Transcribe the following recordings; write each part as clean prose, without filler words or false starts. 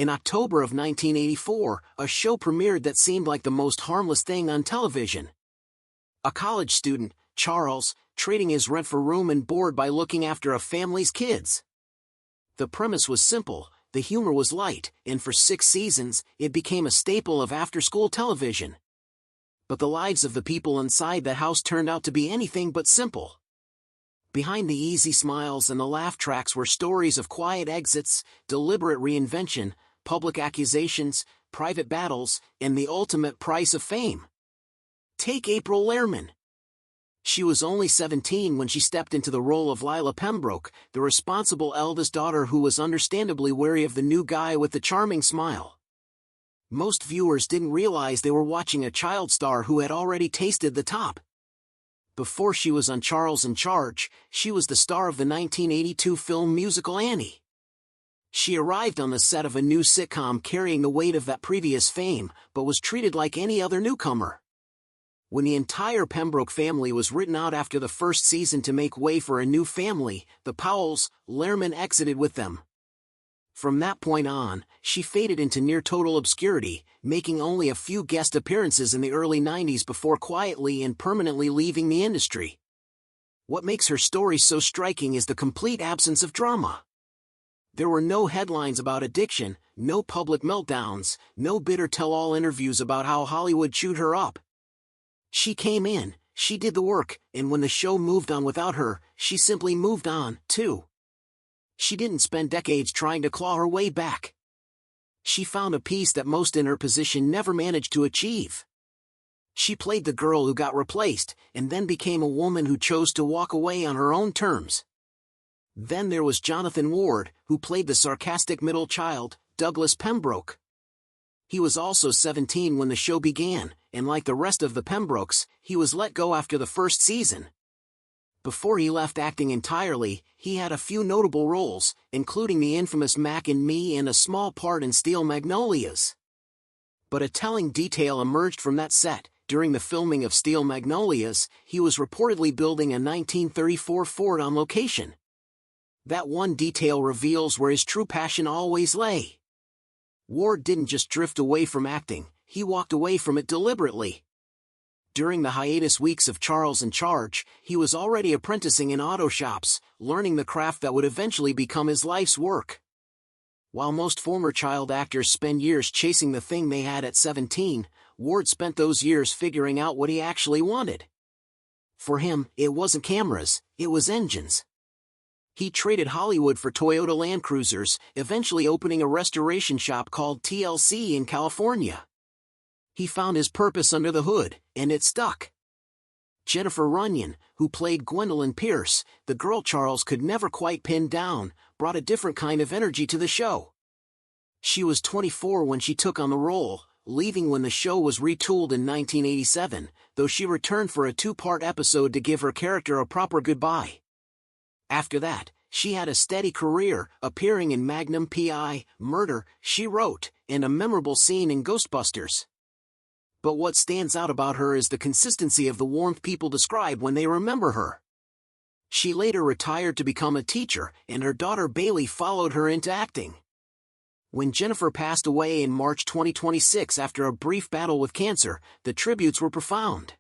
In October of 1984, a show premiered that seemed like the most harmless thing on television. A college student, Charles, trading his rent for room and board by looking after a family's kids. The premise was simple, the humor was light, and for 6 seasons, it became a staple of after-school television. But the lives of the people inside that house turned out to be anything but simple. Behind the easy smiles and the laugh tracks were stories of quiet exits, deliberate reinvention, public accusations, private battles, and the ultimate price of fame. Take April Lehrman. She was only 17 when she stepped into the role of Lila Pembroke, the responsible eldest daughter who was understandably wary of the new guy with the charming smile. Most viewers didn't realize they were watching a child star who had already tasted the top. Before she was on Charles in Charge, she was the star of the 1982 film musical Annie. She arrived on the set of a new sitcom carrying the weight of that previous fame, but was treated like any other newcomer. When the entire Pembroke family was written out after the first season to make way for a new family, the Powells, Lehrman exited with them. From that point on, she faded into near-total obscurity, making only a few guest appearances in the early 90s before quietly and permanently leaving the industry. What makes her story so striking is the complete absence of drama. There were no headlines about addiction, no public meltdowns, no bitter tell-all interviews about how Hollywood chewed her up. She came in, she did the work, and when the show moved on without her, she simply moved on, too. She didn't spend decades trying to claw her way back. She found a peace that most in her position never managed to achieve. She played the girl who got replaced, and then became a woman who chose to walk away on her own terms. Then there was Jonathan Ward, who played the sarcastic middle child, Douglas Pembroke. He was also 17 when the show began, and like the rest of the Pembrokes, he was let go after the first season. Before he left acting entirely, he had a few notable roles, including the infamous Mac and Me and a small part in Steel Magnolias. But a telling detail emerged from that set. During the filming of Steel Magnolias, he was reportedly building a 1934 Ford on location. That one detail reveals where his true passion always lay. Ward didn't just drift away from acting, he walked away from it deliberately. During the hiatus weeks of Charles in Charge, he was already apprenticing in auto shops, learning the craft that would eventually become his life's work. While most former child actors spend years chasing the thing they had at 17, Ward spent those years figuring out what he actually wanted. For him, it wasn't cameras, it was engines. He traded Hollywood for Toyota Land Cruisers, eventually opening a restoration shop called TLC in California. He found his purpose under the hood, and it stuck. Jennifer Runyon, who played Gwendolyn Pierce, the girl Charles could never quite pin down, brought a different kind of energy to the show. She was 24 when she took on the role, leaving when the show was retooled in 1987, though she returned for a 2-part episode to give her character a proper goodbye. After that, she had a steady career, appearing in Magnum P.I., Murder, She Wrote, and a memorable scene in Ghostbusters. But what stands out about her is the consistency of the warmth people describe when they remember her. She later retired to become a teacher, and her daughter Bailey followed her into acting. When Jennifer passed away in March 2026 after a brief battle with cancer, the tributes were profound.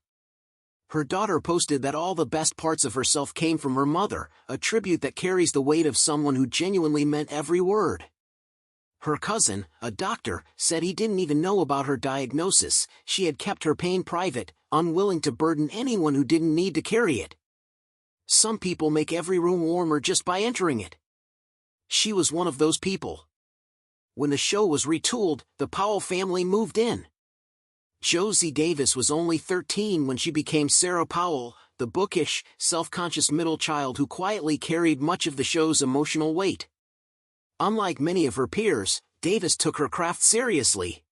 Her daughter posted that all the best parts of herself came from her mother, a tribute that carries the weight of someone who genuinely meant every word. Her cousin, a doctor, said he didn't even know about her diagnosis. She had kept her pain private, unwilling to burden anyone who didn't need to carry it. Some people make every room warmer just by entering it. She was one of those people. When the show was retooled, the Powell family moved in. Josie Davis was only 13 when she became Sarah Powell, the bookish, self-conscious middle child who quietly carried much of the show's emotional weight. Unlike many of her peers, Davis took her craft seriously.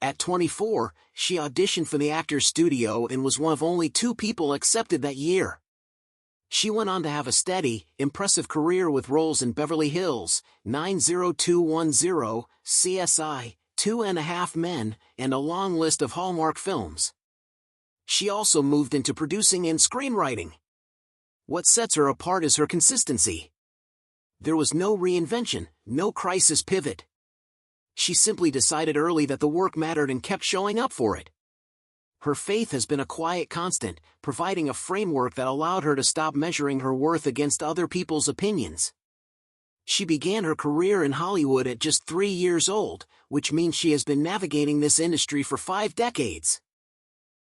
At 24, she auditioned for the Actors Studio and was one of only 2 people accepted that year. She went on to have a steady, impressive career with roles in Beverly Hills, 90210, CSI, 2.5 Men, and a long list of Hallmark films. She also moved into producing and screenwriting. What sets her apart is her consistency. There was no reinvention, no crisis pivot. she simply decided early that the work mattered and kept showing up for it. Her faith has been a quiet constant, providing a framework that allowed her to stop measuring her worth against other people's opinions. She began her career in Hollywood at just 3 years old, which means she has been navigating this industry for 5 decades.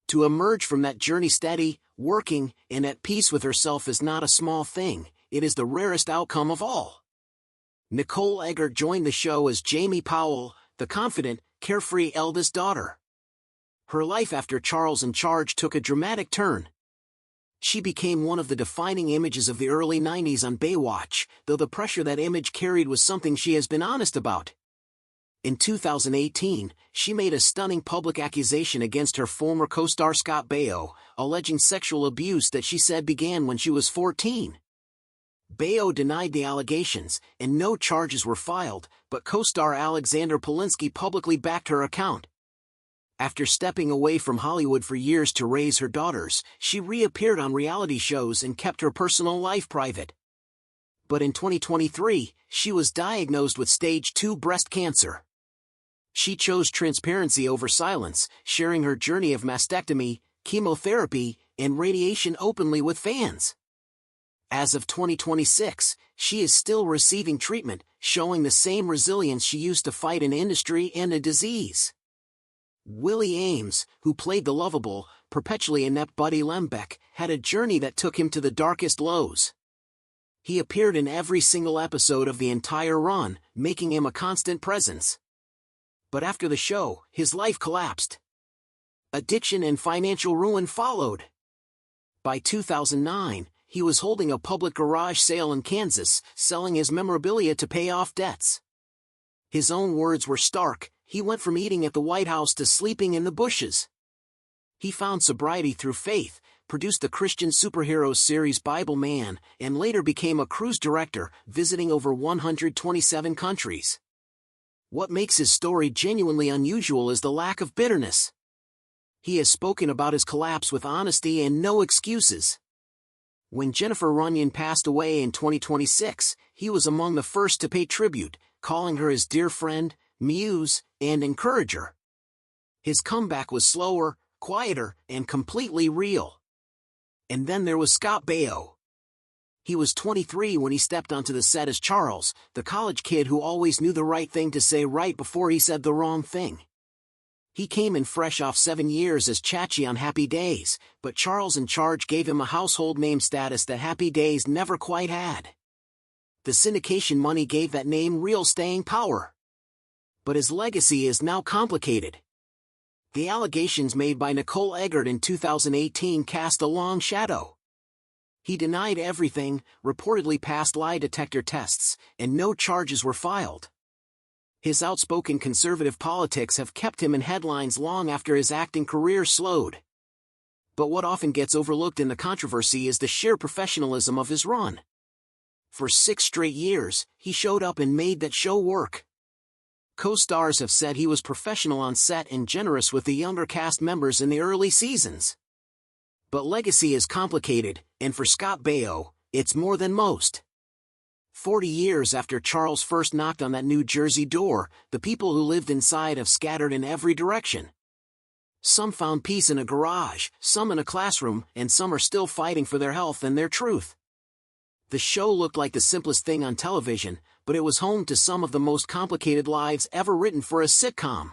To emerge from that journey steady, working, and at peace with herself is not a small thing, it is the rarest outcome of all. Nicole Eggert joined the show as Jamie Powell, the confident, carefree eldest daughter. Her life after Charles in Charge took a dramatic turn. She became one of the defining images of the early 90s on Baywatch, though the pressure that image carried was something she has been honest about. In 2018, she made a stunning public accusation against her former co-star Scott Baio, alleging sexual abuse that she said began when she was 14. Baio denied the allegations, and no charges were filed, but co-star Alexander Polinsky publicly backed her account. After stepping away from Hollywood for years to raise her daughters, she reappeared on reality shows and kept her personal life private. But in 2023, she was diagnosed with stage 2 breast cancer. She chose transparency over silence, sharing her journey of mastectomy, chemotherapy, and radiation openly with fans. As of 2026, she is still receiving treatment, showing the same resilience she used to fight an industry and a disease. Willie Ames, who played the lovable, perpetually inept Buddy Lembeck, had a journey that took him to the darkest lows. He appeared in every single episode of the entire run, making him a constant presence. But after the show, his life collapsed. Addiction and financial ruin followed. By 2009, he was holding a public garage sale in Kansas, selling his memorabilia to pay off debts. His own words were stark: he went from eating at the White House to sleeping in the bushes. He found sobriety through faith, produced the Christian superhero series Bible Man, and later became a cruise director, visiting over 127 countries. What makes his story genuinely unusual is the lack of bitterness. He has spoken about his collapse with honesty and no excuses. When Jennifer Runyon passed away in 2026, he was among the first to pay tribute, calling her his dear friend, muse, and encourager. His comeback was slower, quieter, and completely real. And then there was Scott Baio. He was 23 when he stepped onto the set as Charles, the college kid who always knew the right thing to say right before he said the wrong thing. He came in fresh off 7 years as Chachi on Happy Days, but Charles in Charge gave him a household name status that Happy Days never quite had. The syndication money gave that name real staying power. But his legacy is now complicated. The allegations made by Nicole Eggert in 2018 cast a long shadow. He denied everything, reportedly passed lie detector tests, and no charges were filed. His outspoken conservative politics have kept him in headlines long after his acting career slowed. But what often gets overlooked in the controversy is the sheer professionalism of his run. For 6 straight years, he showed up and made that show work. Co-stars have said he was professional on set and generous with the younger cast members in the early seasons. But legacy is complicated, and for Scott Baio, it's more than most. 40 years after Charles first knocked on that New Jersey door, the people who lived inside have scattered in every direction. Some found peace in a garage, some in a classroom, and some are still fighting for their health and their truth. The show looked like the simplest thing on television, but it was home to some of the most complicated lives ever written for a sitcom.